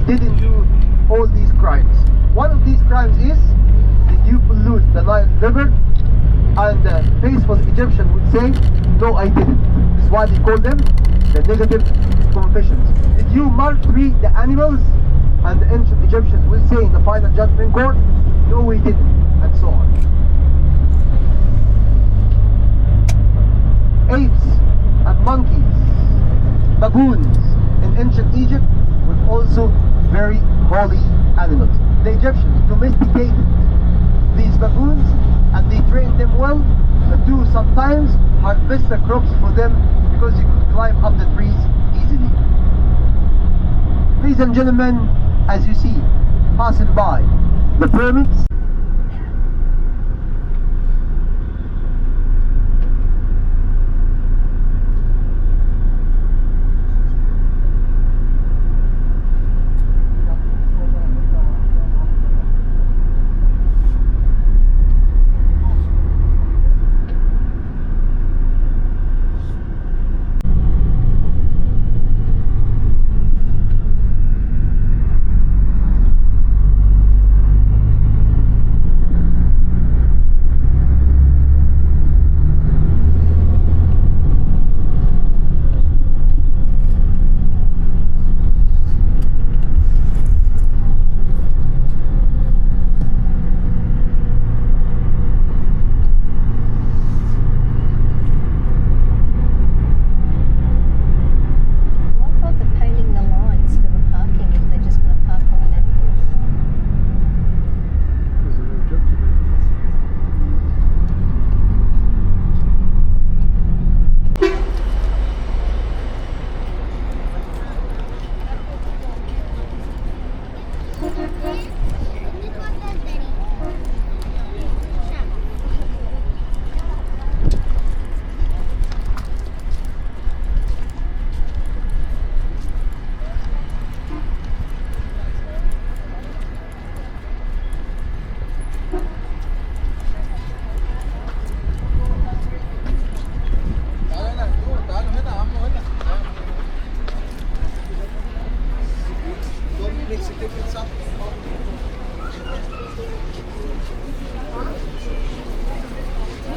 they didn't do all these crimes. One of these crimes is, did you pollute the Nile River? And the faithful Egyptian would say, no, I didn't. This is why they call them the negative confessions. Did you maltreat the animals? And the ancient Egyptians will say in the final judgment court, no, we didn't, and so on. Apes and monkeys, baboons in ancient Egypt were also very holy animals. The Egyptians domesticated these baboons and they trained them well to sometimes harvest the crops for them because they could climb up the trees easily. Ladies and gentlemen, as you see, passing by the pyramids,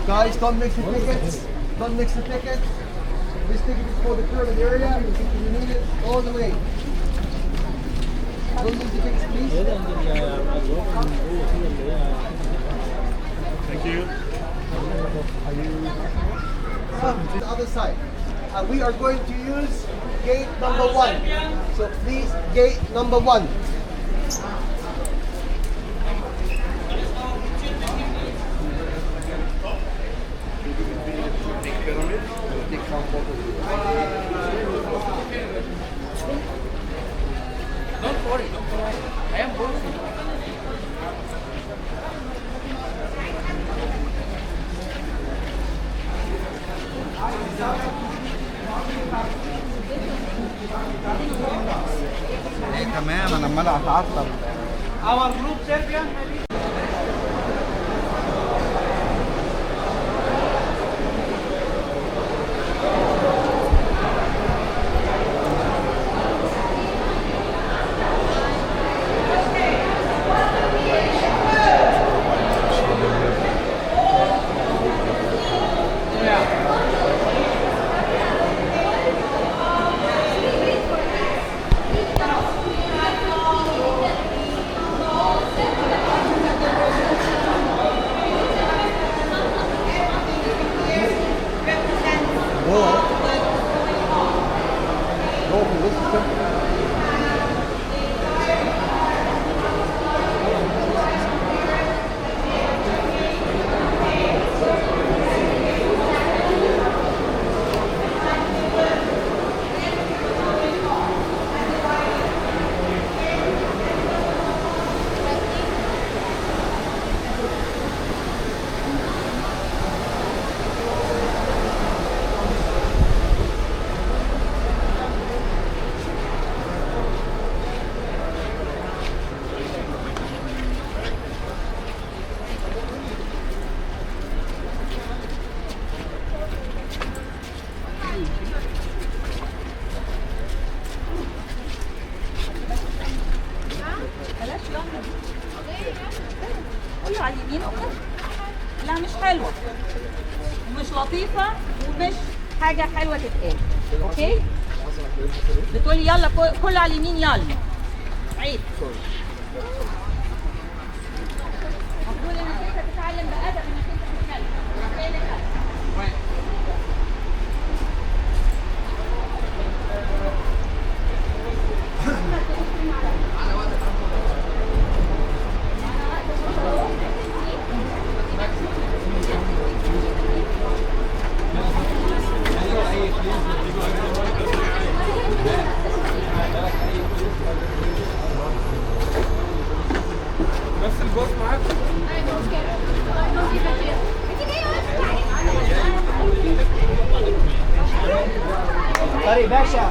guys, don't mix the tickets. Don't mix the tickets. This ticket is for the pyramid area. You need it all the way. Don't mix the tickets, please. Thank you. To the other side. And we are going to use gate number 1. So please, gate number 1. Don't worry. I am working. كمان انا عمال اتعطل. Our group Serbian maybe. حلوه ومش لطيفه ومش حاجه حلوه تتقال. اوكي؟ بتقولي يلا كل على اليمين يلا. عيب. المفروض انك انت تتعلم بادب انك انت تتكلم. زي اللي كده. نفس الجوز معاك؟ طارق باشا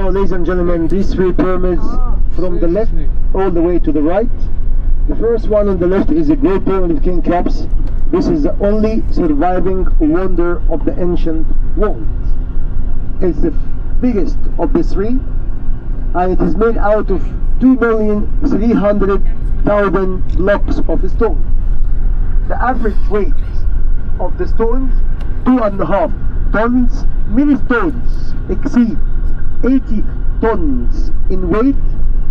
So, ladies and gentlemen, these three pyramids from the left all the way to the right. The first one on the left is the Great Pyramid of King Khufu. This is the only surviving wonder of the ancient world. It's the biggest of the three, and it is made out of 2,300,000 blocks of stone. The average weight of the stones, 2.5 tons. Many stones exceed 80 tons in weight,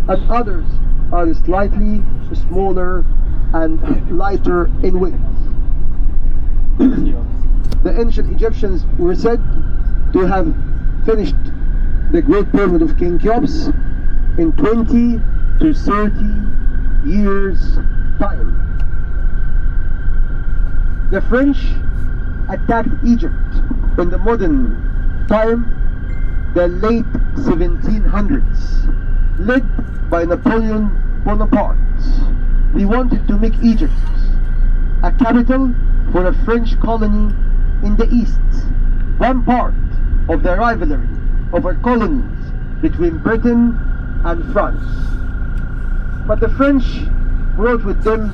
and others are slightly smaller and lighter in weight. The ancient Egyptians were said to have finished the Great Pyramid of King Khufu in 20 to 30 years time. The French attacked Egypt in the modern time, the late 1700s, led by Napoleon Bonaparte. They wanted to make Egypt a capital for a French colony in the east, one part of the rivalry of our colonies between Britain and France. But the French brought with them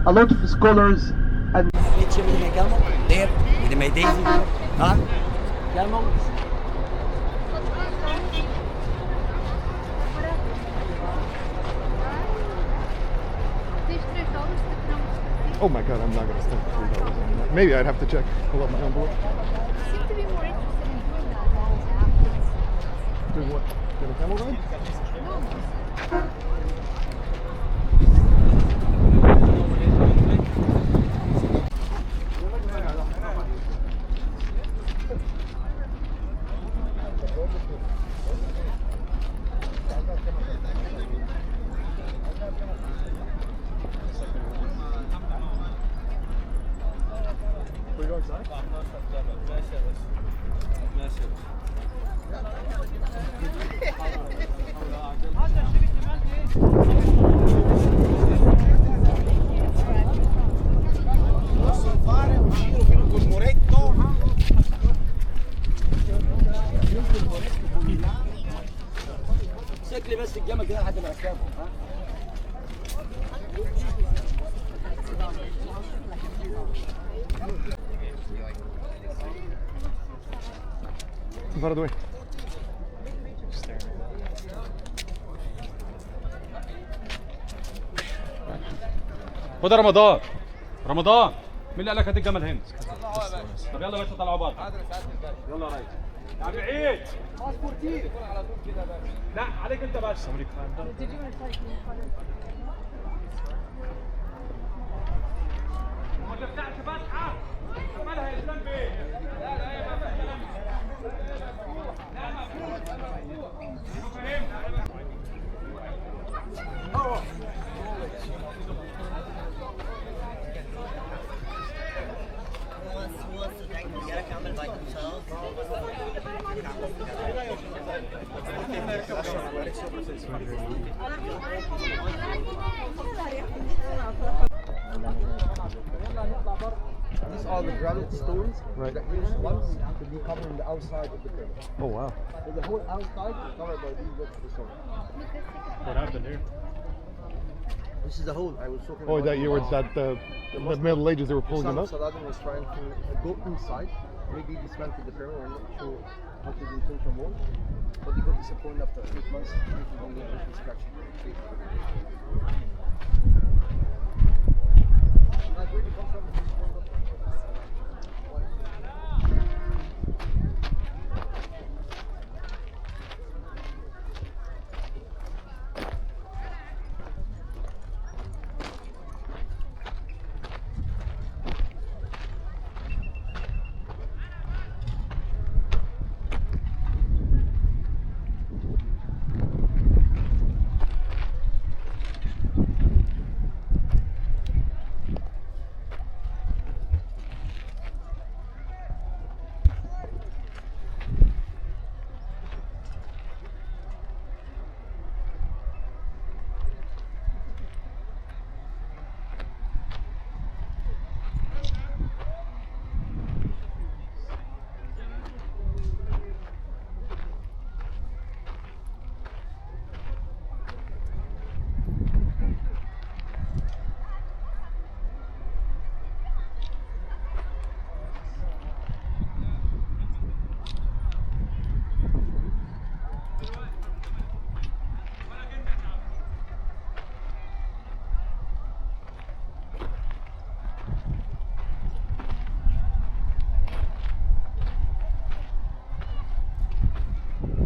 a lot of scholars and There, with my daisy. Huh? Calmo. Oh my god, I'm not gonna spend $3 Maybe I'd have to check. Pull up my envelope. Seem to be more interested in doing that than Doing what? Doing a camel ride? We go inside? Posso fare un giro fino col muretto? شكلي بس الجمل كده لحد ما اركبه ها. Move out of the way. خد رمضان رمضان مين اللي قال لك هات الجمل هنا؟ طب يلا يا باشا طلعوا بره. يلا يا ريس. يا عم عيد. لا عليك انت بس. ما تفتحش فتحه. عملها يا اسلام بيه. لا لا هي ما فيها كلام. لا مفهوم. فهمت. these are the granite stones Right. that used once to be covering the outside of the pyramid. Oh wow. So the whole outside is covered by these blocks of stone. What happened here? This is the hole I was talking Oh, about. that you were that in the Middle Ages they were pulling them Osama up? Saladin was trying to go inside, maybe dismantle the pyramid. I'm not sure what his intention was, but he got disappointed after 8 months due to only construction. Like, where do you come from?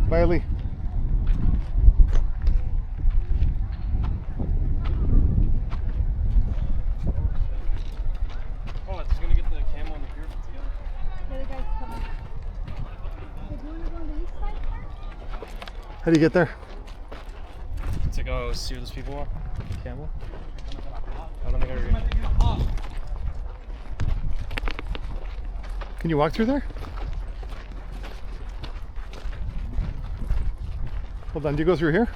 Bye, Ali. Oh, it's gonna get the camel and the pyramid together. The other guy's coming. Okay, do you want to go on the east side first? How do you get there? To go see where those people are. Camel. I don't think I agree. Can you walk through there? Hold on, do you go through here?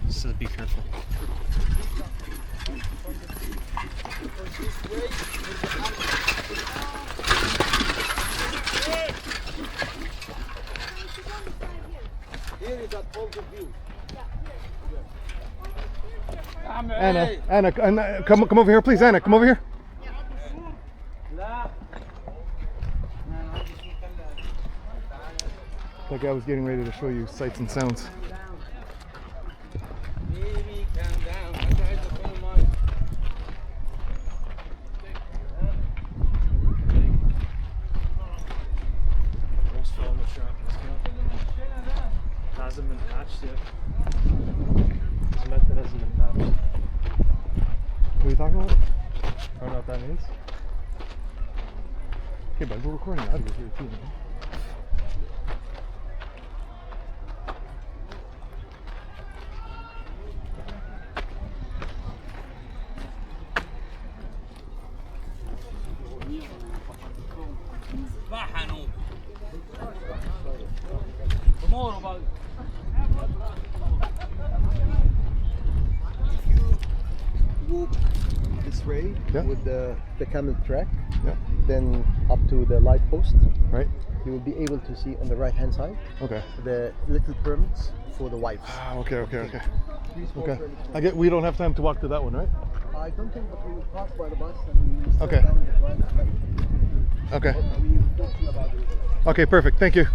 So be careful. Here is that point of view. Anna, come over here, please. Anna, come over here. Like I was getting ready to show you sights and sounds. Baby, calm down. I tried to film mine. Almost fell in the trap. Hasn't been patched yet. This method hasn't been patched. What are you talking about? I don't know what that means. Okay, but we're recording audio here too. Man. Walk this way Yeah. with the camel track, Yeah. then up to the light post. Right? You will be able to see on the right hand side Okay. the little pyramids for the wives. Ah, okay. Three small Okay. pyramids. We don't have time to walk to that one, right? I don't think that we will pass by the bus and we will slow Okay. down the drive. Okay. We will talk to you about it. Okay, perfect. Thank you.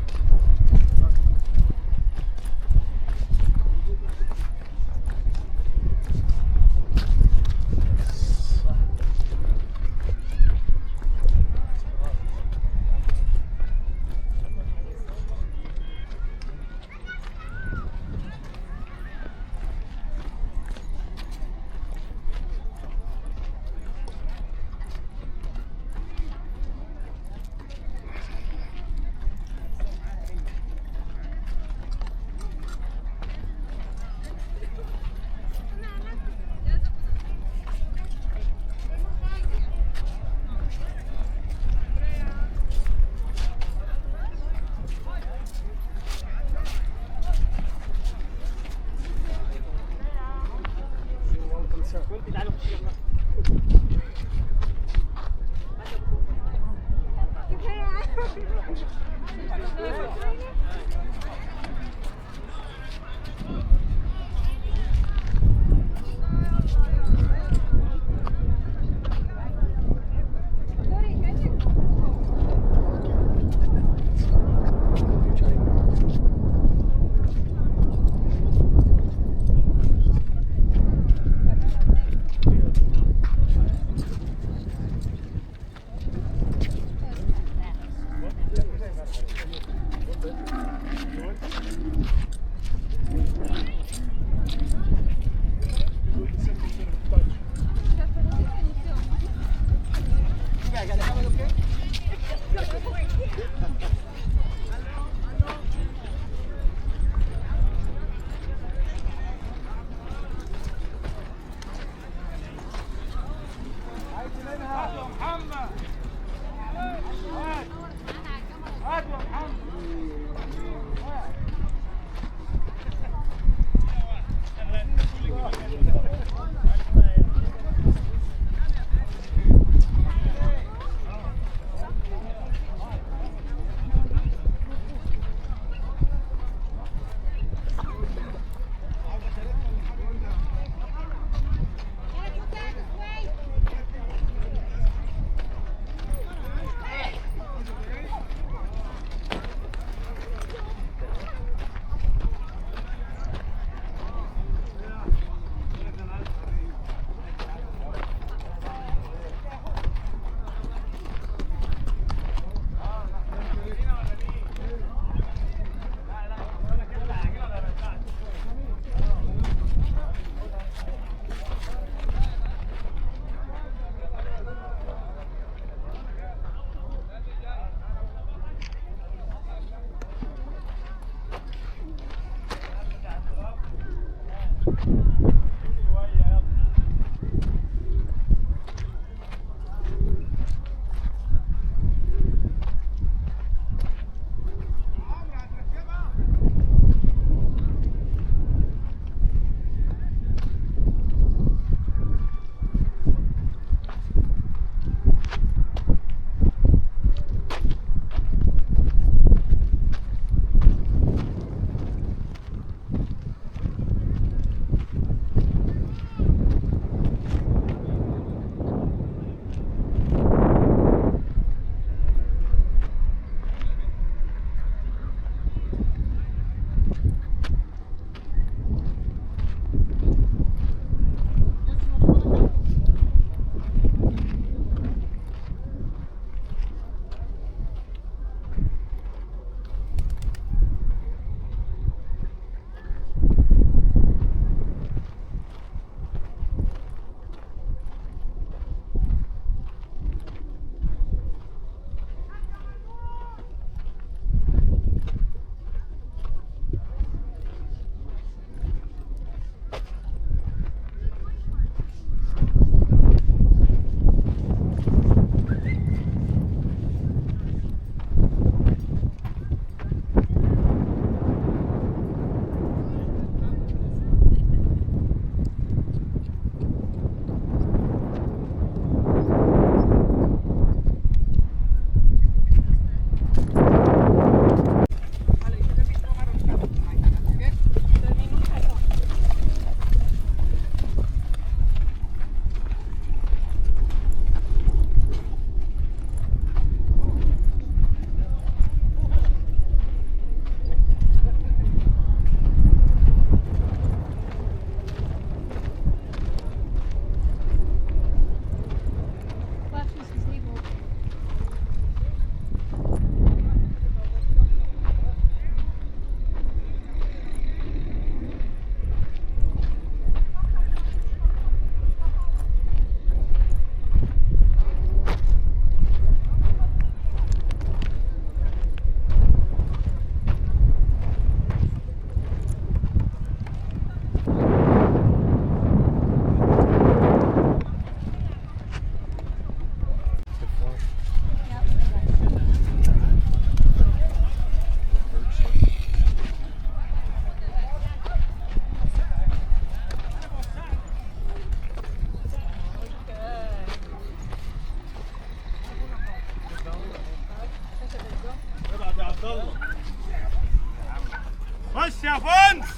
خش يا فونس.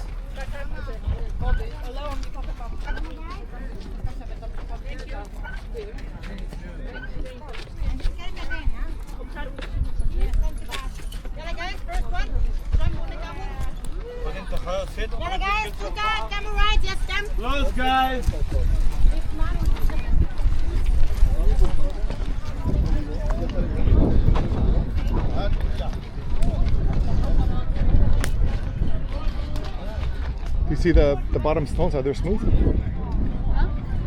يلا guys, first one. Yalla guys, two guys, camera right, yes, them. Close guys. Do you see the bottom stones, how they're smooth?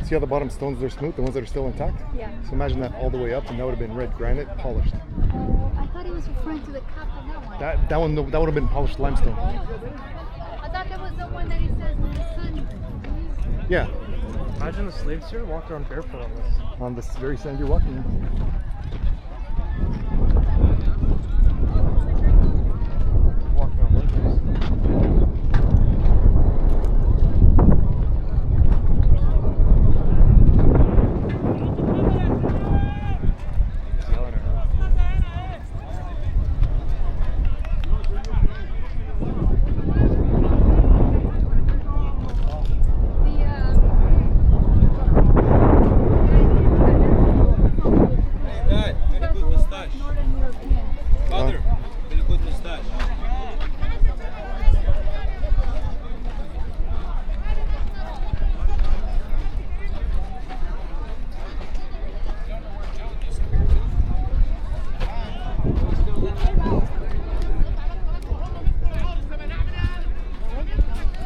See how the bottom stones, they're smooth, the ones that are still intact? Yeah. So imagine that all the way up, and that would have been red granite, polished. Oh, I thought he was referring to the cup on that one. That would have been polished limestone. I thought that was the one that he says when the sun. Yeah, Imagine the slaves here walked around barefoot on this. on this very sand you're walking on. Walking on Lakers. He's yelling at her. Dad, very good mustache. Northern European. Father, very good mustache.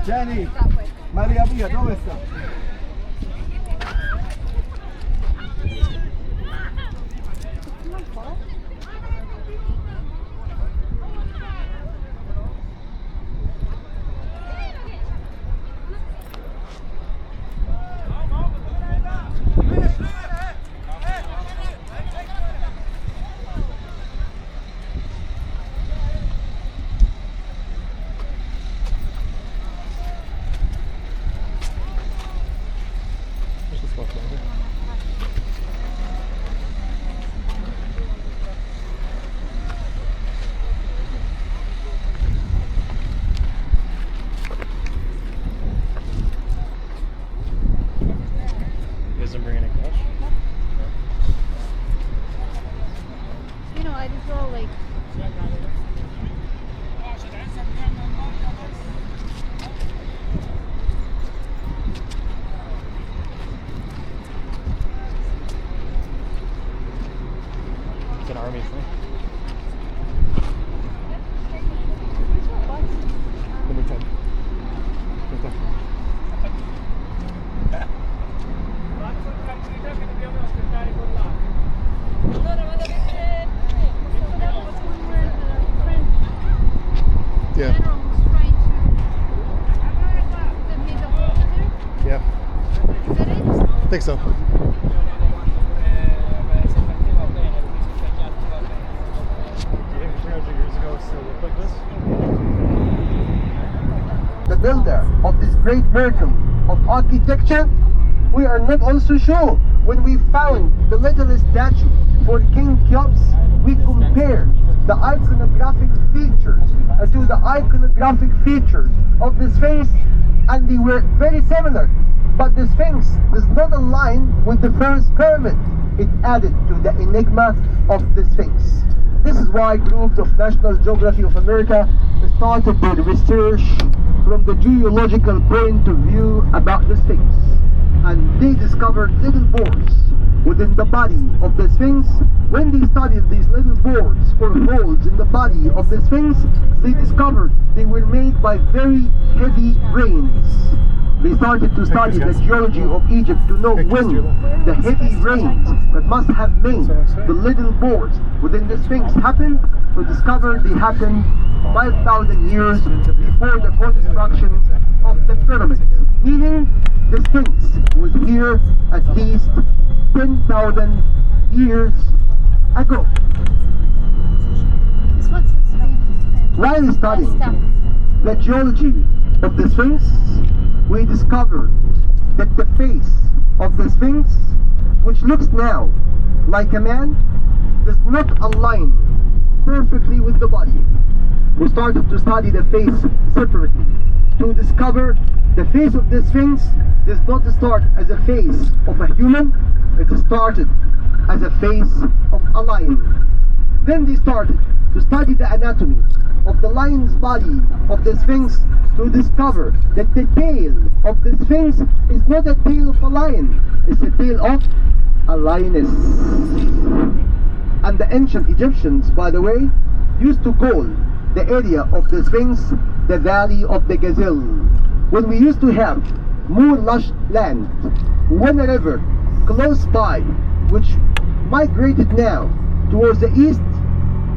Jenny, Maria Pia, dove sta? There's the spot down there. You guys didn't bring any cash? You know, I just go like. It's an army thing. Number 10. Right there. So that was one where the French Yeah, general was trying to make a hole there. yeah, Is that it? I think so. You think 300 years ago it still looked like this? The builder of this great miracle of architecture, we are not also sure. When we found the littlest statue for King Cheops, we compared the iconographic features to the iconographic features of the Sphinx, and they were very similar. But the Sphinx does not align with the first pyramid. It added to the enigma of the Sphinx. This is why groups of National Geography of America started their research from the geological point of view about the Sphinx. And they discovered little boards within the body of the Sphinx. When they studied these little boards or holes in the body of the Sphinx, they discovered they were made by very heavy rains. They started to study the geology of Egypt to know when the heavy rains that must have made the little boards within the Sphinx happened. We discovered they happened 5,000 years before the construction of the pyramids, meaning the Sphinx was here at least 10,000 years ago. This one seems to be While studying stuff. the geology of the Sphinx, we discovered that the face of the Sphinx, which looks now like a man, does not align perfectly with the body. We started to study the face separately to discover the face of the Sphinx does not start as a face of a human, it started as a face of a lion. Then they started to study the anatomy of the lion's body of the Sphinx to discover that the tail of the Sphinx is not a tail of a lion, it's a tail of a lioness. And the ancient Egyptians, by the way, used to call the area of the Sphinx the Valley of the Gazelle. When we used to have more lush land, when a river close by, which migrated now towards the east,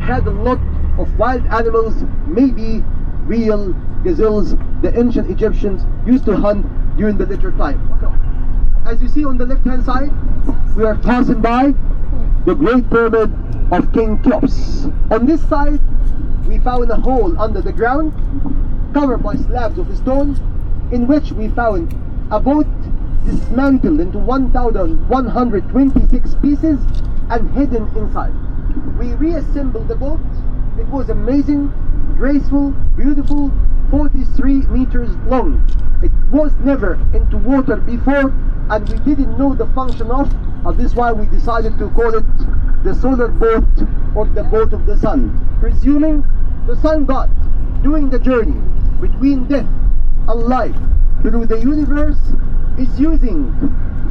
had a lot of wild animals, maybe real gazelles the ancient Egyptians used to hunt during the winter time. As you see on the left hand side, we are passing by the Great Pyramid of King Cheops. On this side, we found a hole under the ground covered by slabs of stone in which we found a boat dismantled into 1,126 pieces and hidden inside. We reassembled the boat. It was amazing, graceful, beautiful, 43 meters long. It was never into water before and we didn't know the function of, and this is why we decided to call it the solar boat or the boat of the sun, presuming the sun god doing the journey between death and life through the universe is using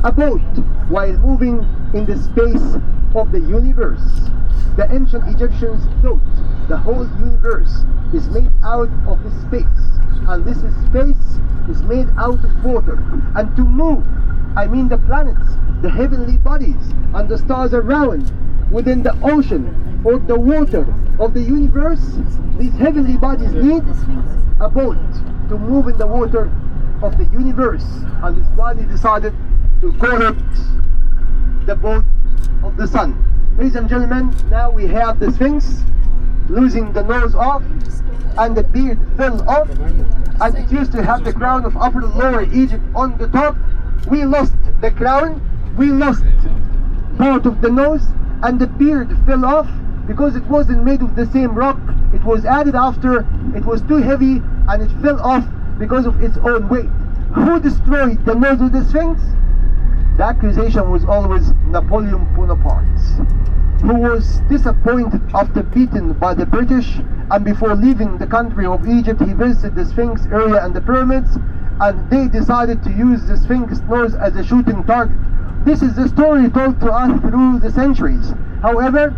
a boat while moving in the space of the universe. The ancient Egyptians thought the whole universe is made out of space, and this space is made out of water. And to move, I mean the planets, the heavenly bodies, and the stars around within the ocean or the water of the universe, these heavenly bodies need a boat to move in the water of the universe, and that's why they decided to call it the boat of the sun. Ladies and gentlemen, now we have the Sphinx losing the nose off and the beard fell off, and it used to have the crown of Upper and Lower Egypt on the top. We lost the crown, we lost part of the nose, and the beard fell off because it wasn't made of the same rock. It was added after, it was too heavy and it fell off because of its own weight. Who destroyed the nose of the Sphinx? The accusation was always Napoleon Bonaparte, who was disappointed after beaten by the British, and before leaving the country of Egypt he visited the Sphinx area and the pyramids, and they decided to use the Sphinx nose as a shooting target. This is the story told to us through the centuries. However,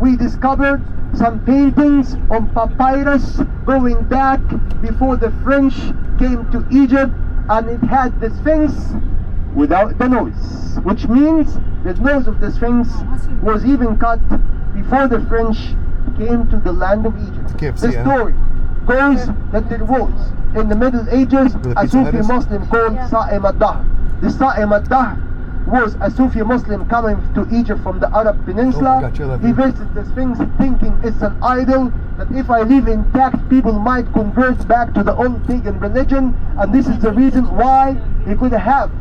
we discovered some paintings on papyrus going back before the French came to Egypt, and it had the Sphinx without the nose, which means the nose of the Sphinx was even cut before the French came to the land of Egypt. The story goes that there was in the Middle Ages a Sufi Muslim called Sa'im ad-Dahr. The Sa'im ad-Dahr was a Sufi Muslim coming to Egypt from the Arab Peninsula. He visited the Sphinx thinking it's an idol, that if I leave intact people might convert back to the old pagan religion, and this is the reason why he could have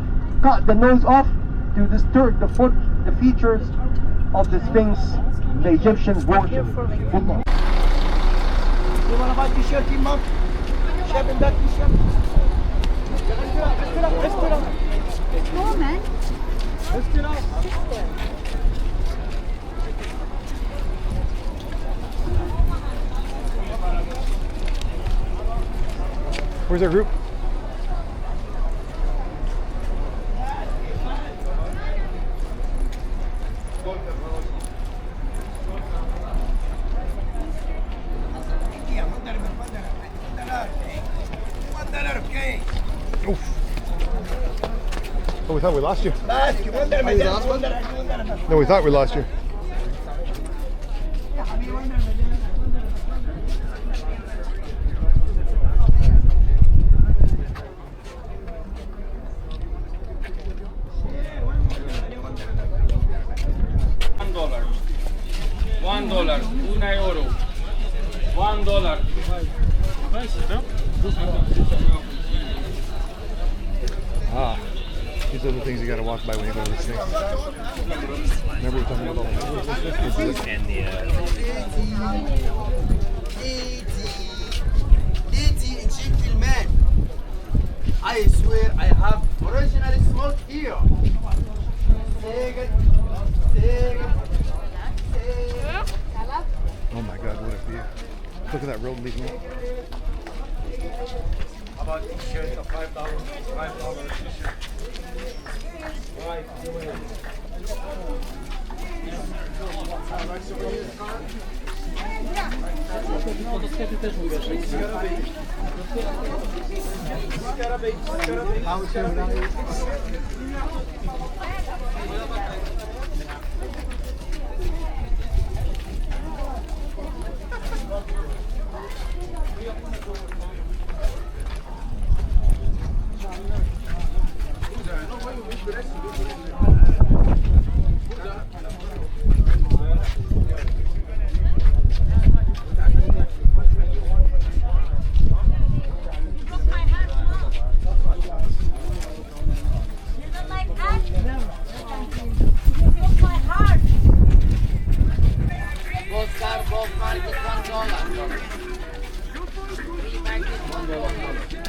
cut the nose off to disturb the features of the Sphinx the Egyptians worship. You wanna buy t-shirt, Imam? Shaving that t-shirt? Go, man. Where's our group? Oof. Oh, we thought we lost you. No, we thought we lost you. $1, €1, $1. Ah, these are the things you got to walk by when you go to the Sphinx. Remember we were talking about all the Lady and gentlemen, I swear I have original smoke here. Second. Oh my God, what a view. Look at that road leading up. How about t-shirt of $5? $5 t-shirt. Right, Both car, both market, $1. Three packets, $1.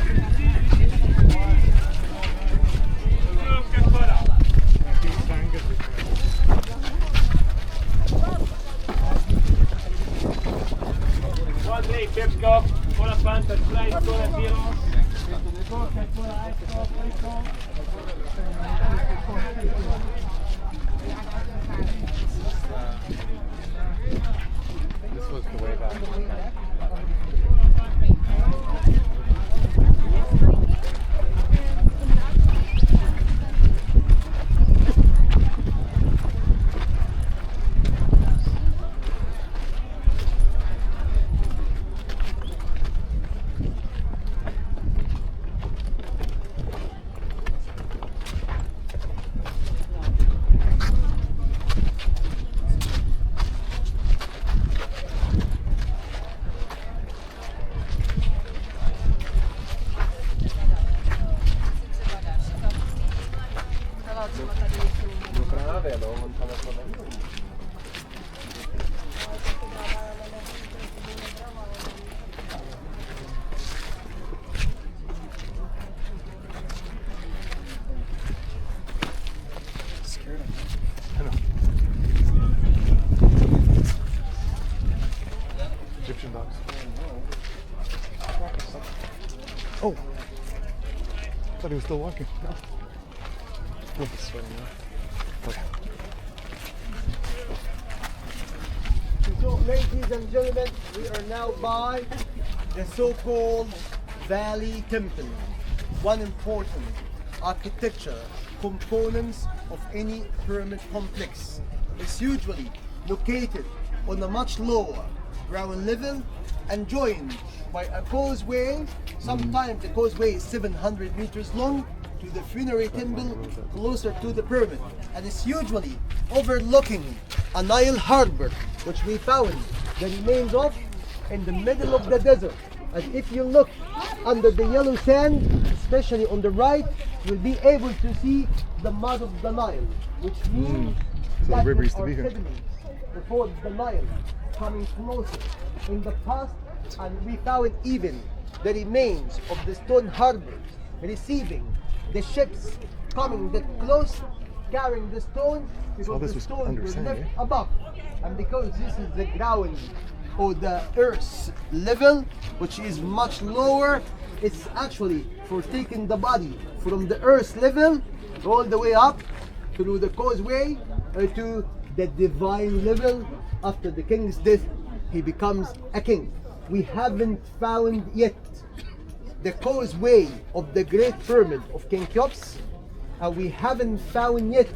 One day, Pepco, cola Fanta, Sprite, cola Zero. Coca, cola, Ice, Cola. This was the way back. Egyptian dogs. Oh! I thought he was still walking. No. Oh, he's sweating now. Oh, yeah. So, ladies and gentlemen, we are now by the so-called Valley Temple, one important architecture components of any pyramid complex. It's usually located on a much lower ground level and joined by a causeway. Sometimes the causeway is 700 meters long to the funerary temple closer to the pyramid, and it's usually overlooking a Nile harbor, which we found the remains of in the middle of the desert. And if you look under the yellow sand, especially on the right, you'll be able to see the mud of the Nile, which means So the that river used to are be here. sediments before the Nile coming closer in the past, and we found even the remains of the stone harbors receiving the ships coming that close, carrying the stone, because this the was stones under were sand, left eh? above, and because this is the ground or the earth's level, which is much lower, it's actually for taking the body from the earth's level all the way up through the causeway to the divine level. After the king's death, he becomes a king. We haven't found yet the causeway of the Great Pyramid of King Cheops, and we haven't found yet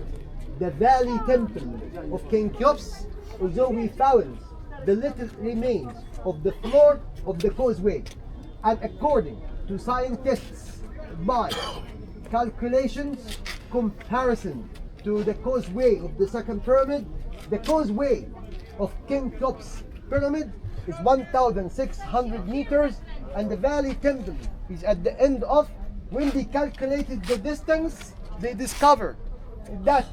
the Valley Temple of King Cheops, although we found the little remains of the floor of the causeway. And according to scientists, by calculations, comparison to the causeway of the second pyramid, the causeway of King Cheops pyramid is 1,600 meters, and the Valley Temple is at the end of. When they calculated the distance, they discovered that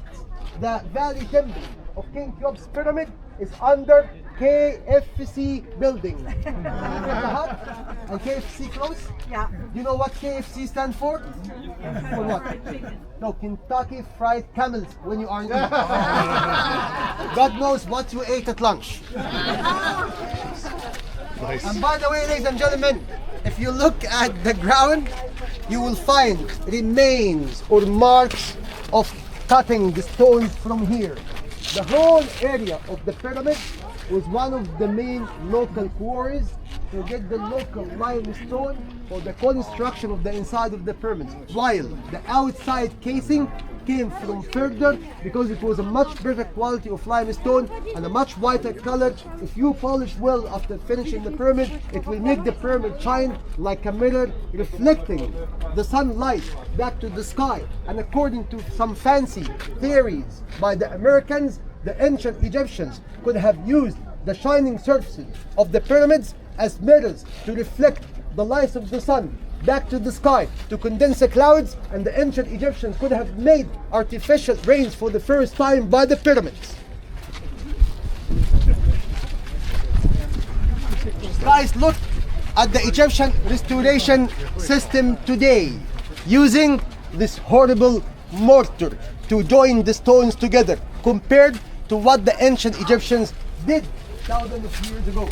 the Valley Temple of King Cheops pyramid is under KFC building. The hut and KFC close? Yeah. You know what KFC stands for? For what? No, Kentucky Fried Camels when you are in Egypt. God knows what you ate at lunch. Nice. And by the way, ladies and gentlemen, if you look at the ground, you will find remains or marks of cutting the stones from here. The whole area of the pyramid was one of the main local quarries to get the local limestone for the construction of the inside of the pyramid, while the outside casing came from further because it was a much better quality of limestone and a much whiter color. If you polish well after finishing the pyramid, it will make the pyramid shine like a mirror, reflecting the sunlight back to the sky. And according to some fancy theories by the Americans, the ancient Egyptians could have used the shining surfaces of the pyramids as mirrors to reflect the light of the sun back to the sky to condense the clouds, and the ancient Egyptians could have made artificial rains for the first time by the pyramids. Guys, look at the Egyptian restoration system today, using this horrible mortar to join the stones together, compared to what the ancient Egyptians did thousands of years ago.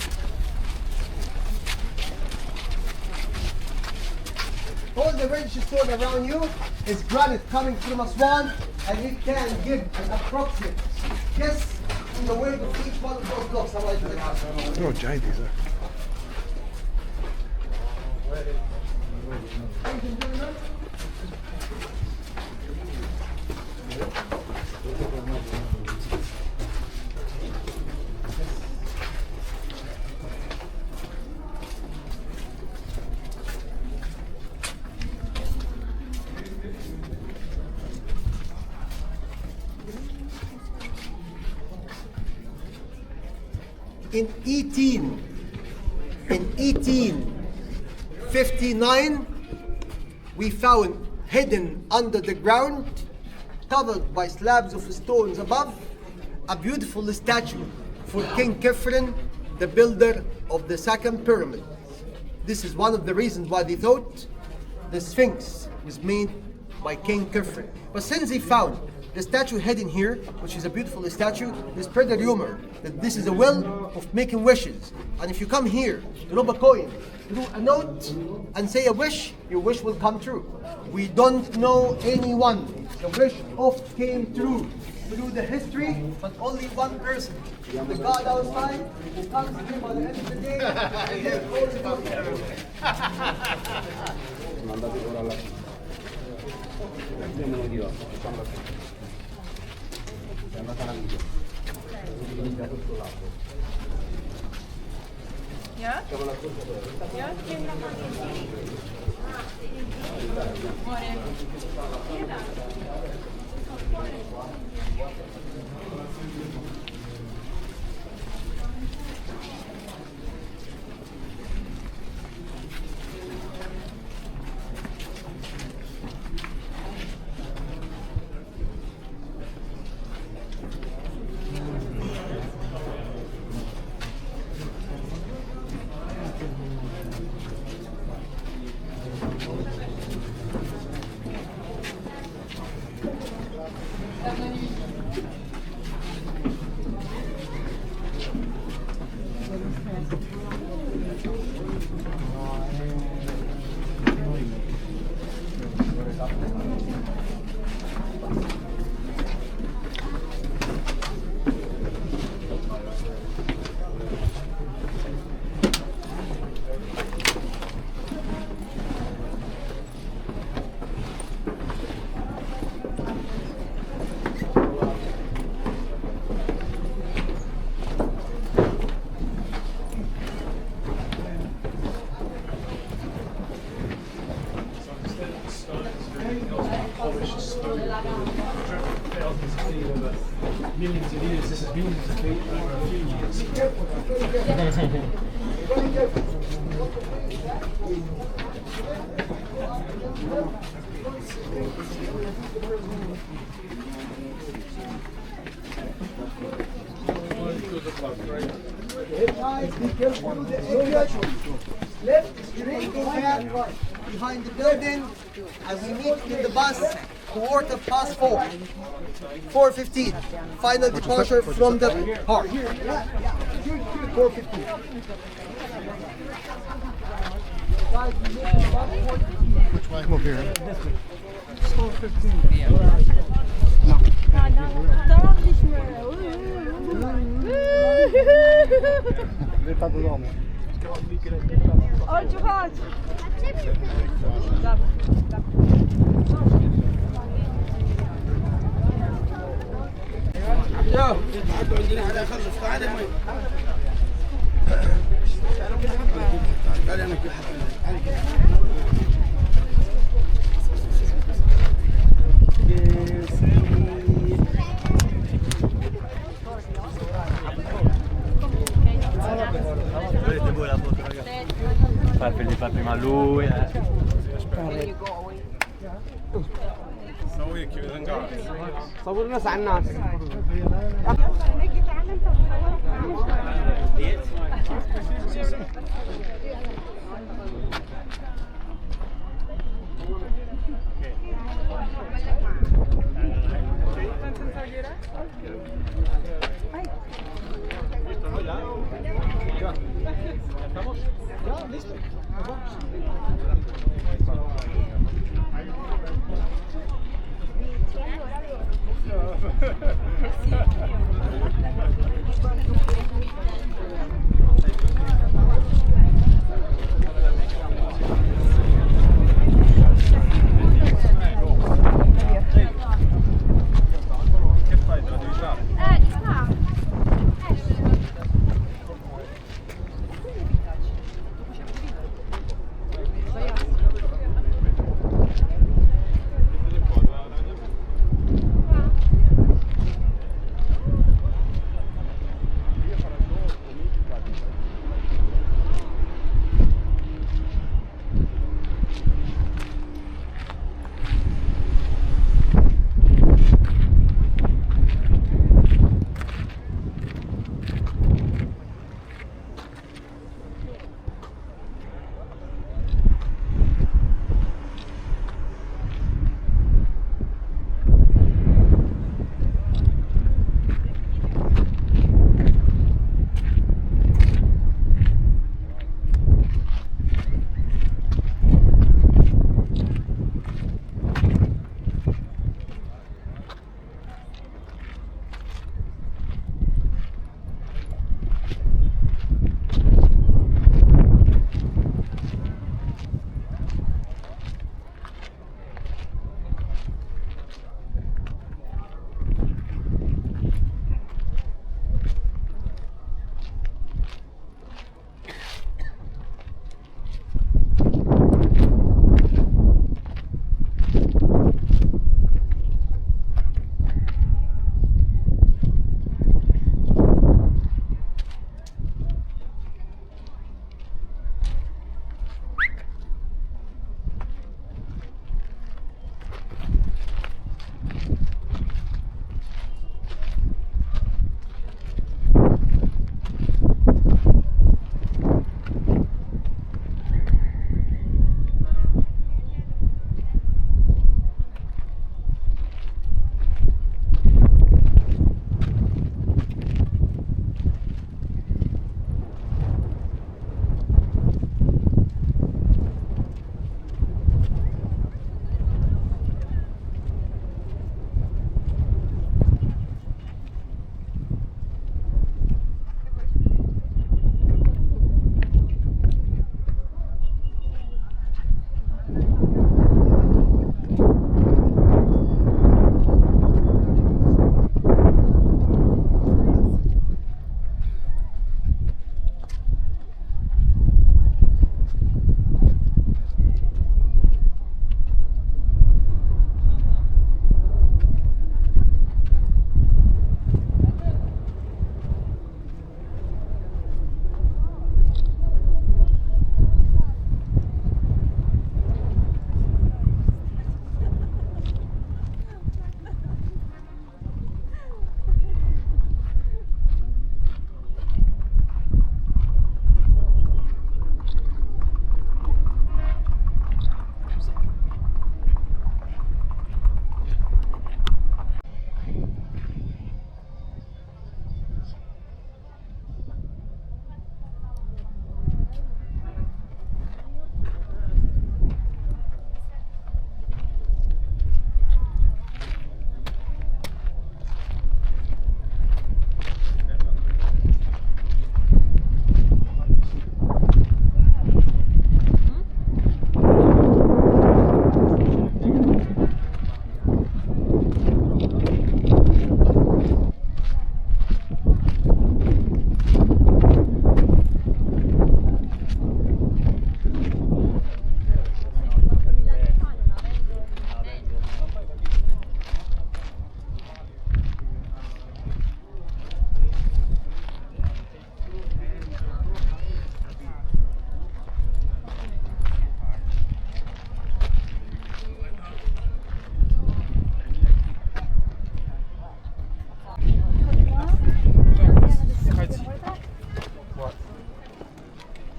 All the reddish stone around you is granite coming from Aswan, and it can give an approximate guess in the weight of each one of those blocks. Oh, giant these are. In 1859, we found hidden under the ground, covered by slabs of stones above, a beautiful statue for King Khafre, the builder of the second pyramid. This is one of the reasons why they thought the Sphinx was made by King Khafre. But since they found the statue hidden here, which is a beautiful statue, they spread the rumor that this is a well of making wishes. And if you come here to rob a coin, through a note, and say a wish, your wish will come true. We don't know anyone the wish of came true through the history, but only one person, the God outside, who comes here by the end of the day, and then goes to Ja? Ja, ik ken dat maar niet. Millions of years, this is millions of feet over a few years. Guys, be careful with the edge. Left, straight ahead, behind the building, and we meet in the bus, 4:15. 4:15. Final departure from the park. 4:15. Which way? I'm up here. Chodź, chodź. Fa prima lui. صورنا على الناس.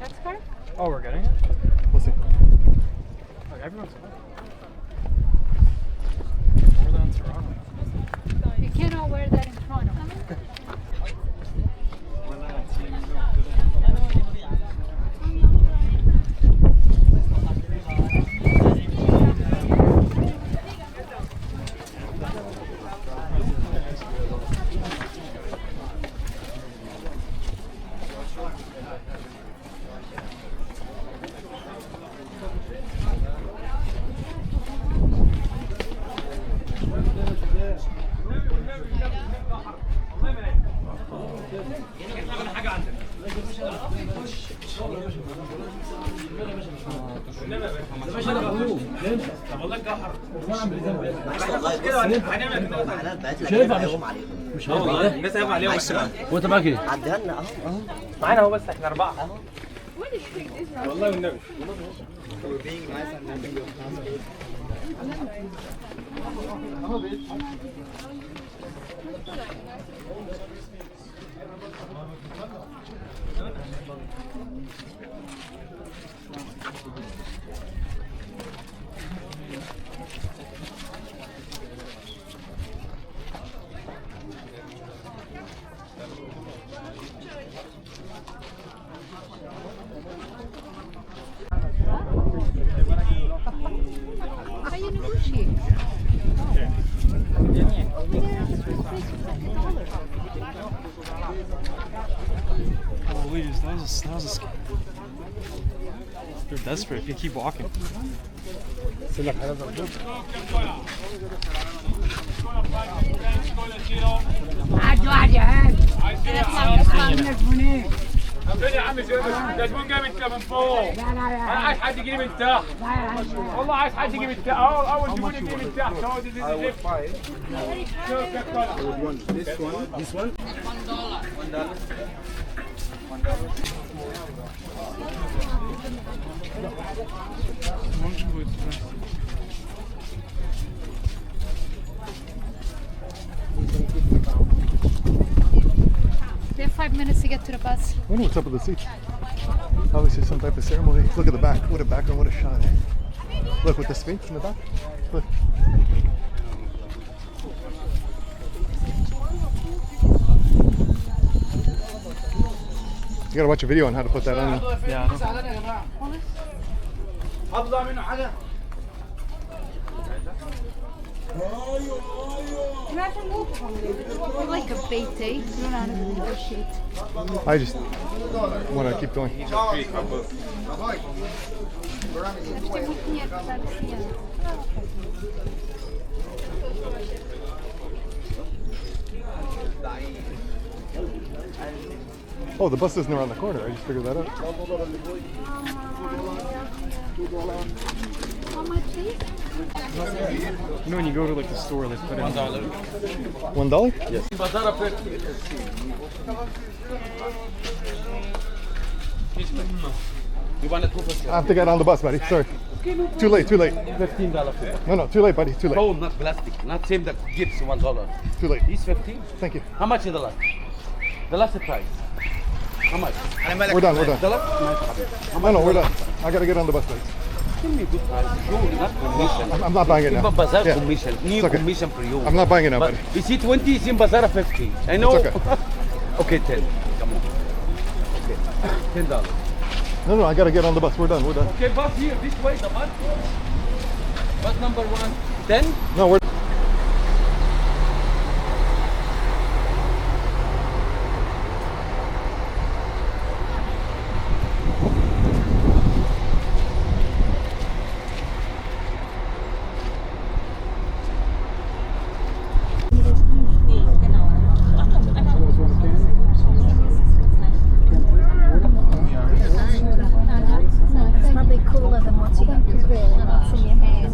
That's her? Oh, we're getting it? We'll see. Like, everyone's more than Toronto. You cannot wear that in Toronto. وانت معك ايه؟ عديها لنا اهو معانا اهو بس احنا 4 والله والنبي How you negotiate? Oh, Louise, that was a scam. They're desperate if you keep walking. فين يا عم ده زبون جاي من من فوق انا عايز حد يجي لي من تحت والله عايز حد يجي من تحت اول زبون يجي من تحت هو دي This one? We have 5 minutes to get to the bus. I wonder what's up with the seats. Obviously some type of ceremony. Look at the back. What a background, what a shot, eh? Look with the Sphinx in the back. Look. You gotta watch a video on how to put that on. Yeah, I know. حافظة منه حاجة؟ You're like a bait, eh? You don't know how to negotiate. I just want to keep going. Oh, the bus isn't around the corner. I just figured that out. How much is? You know when you go to like the store, they put in $1? Yes. You want to go for I have to get on the bus, buddy. Sorry. Too late, too late. $15. No, too late, buddy. Too late. Oh, not plastic. Not same that gives $1. Too late. He's 15. Thank you. How much is the last? The last price. How much? We're done, we're done. The last? No, we're done. I gotta get on the bus, buddy. Give me a good price. No, not commission. I'm not buying it now. Simba Bazaar Yeah. commission. New It's okay. commission for you. I'm not buying it now, But buddy. you see 20, Simba Bazaar 50. I know. It's okay. Okay, 10. Come on. Okay. $10. No, I gotta get on the bus. We're done, we're done. Okay, bus here, this way, the bus. Bus number 1. 10? No, we're It's probably cooler than what you got in your hand.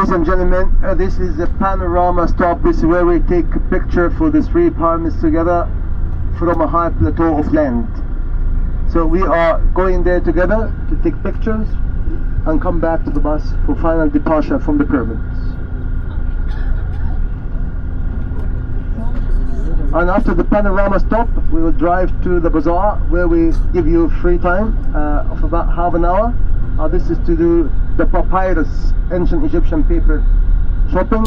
Ladies and gentlemen, this is the panorama stop. This is where we take a picture for the three pyramids together from a high plateau of land. So we are going there together to take pictures and come back to the bus for final departure from the pyramids. And after the panorama stop, we will drive to the bazaar where we give you free time of about half an hour. This is to do the papyrus, ancient Egyptian paper shopping,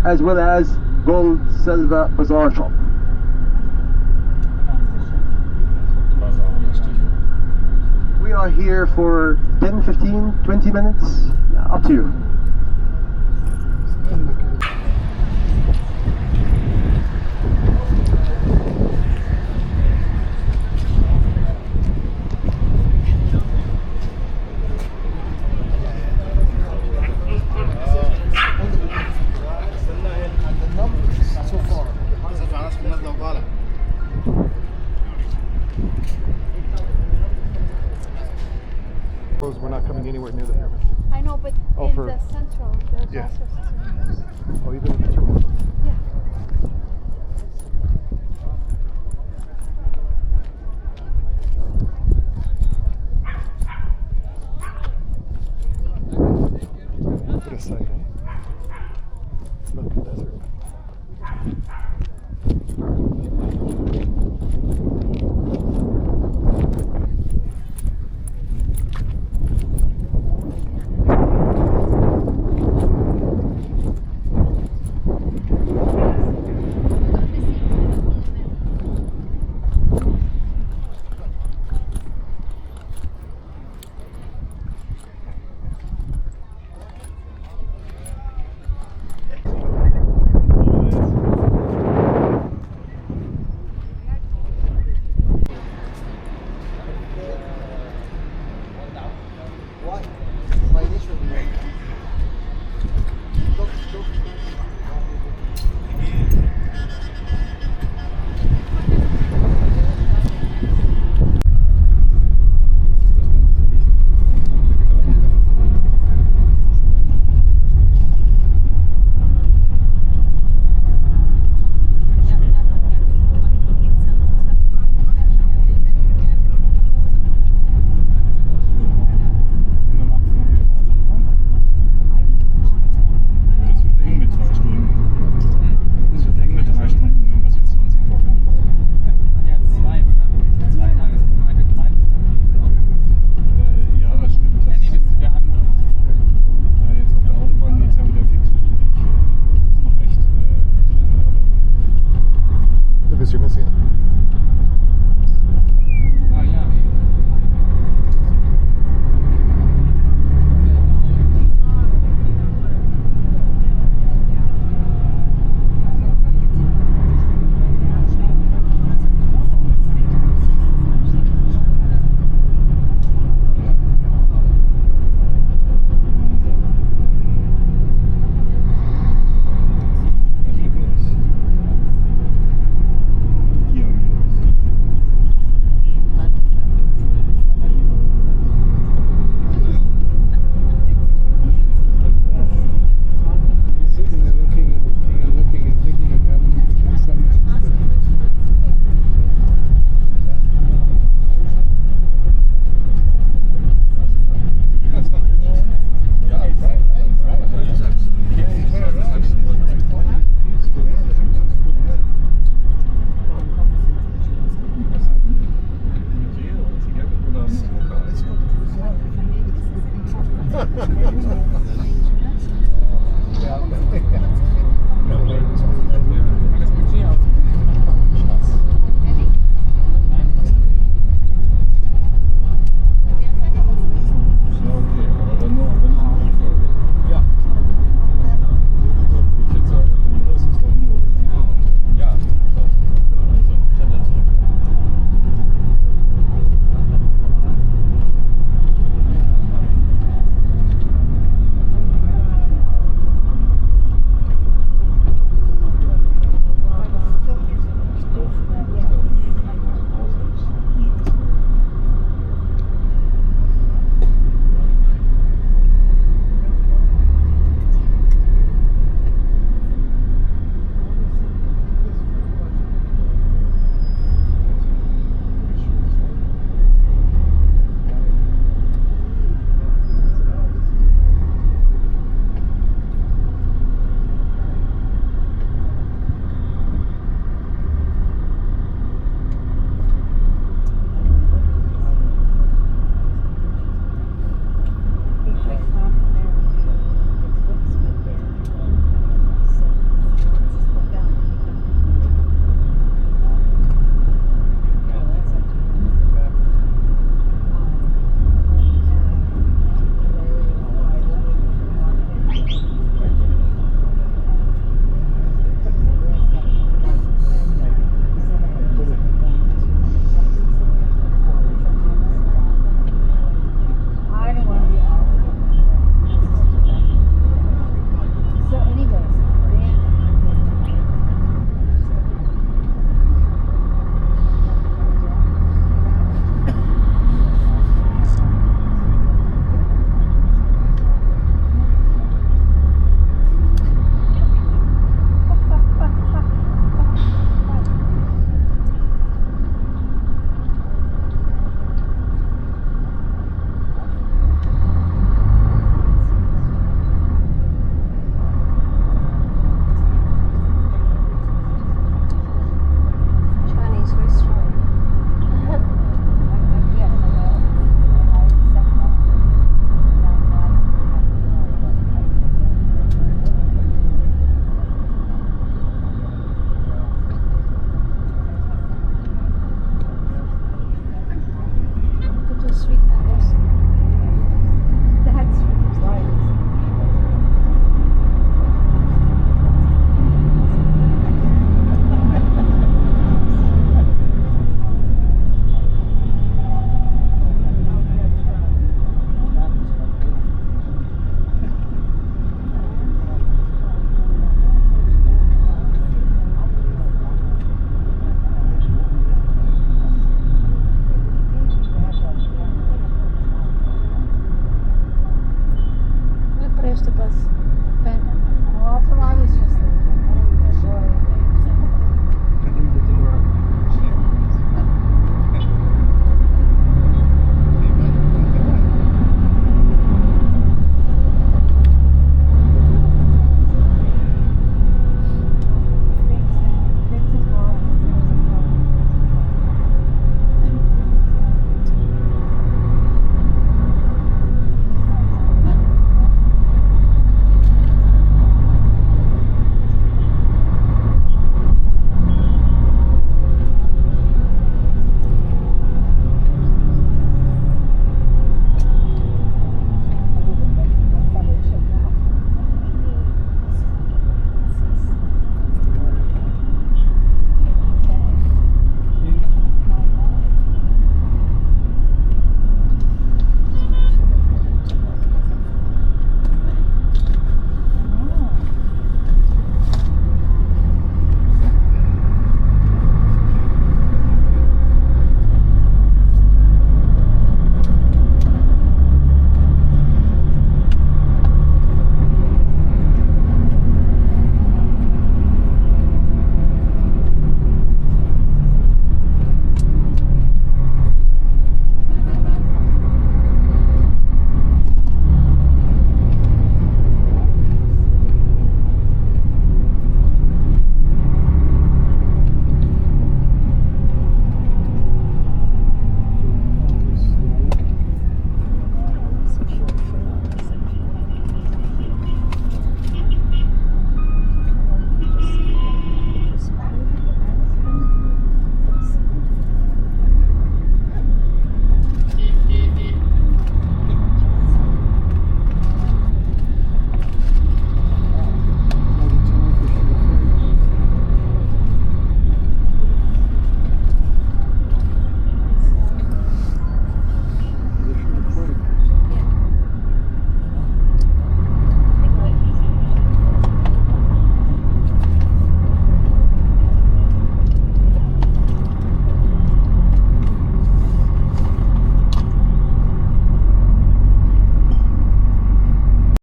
as well as gold, silver bazaar shop. We are here for 10, 15, 20 minutes, up to you.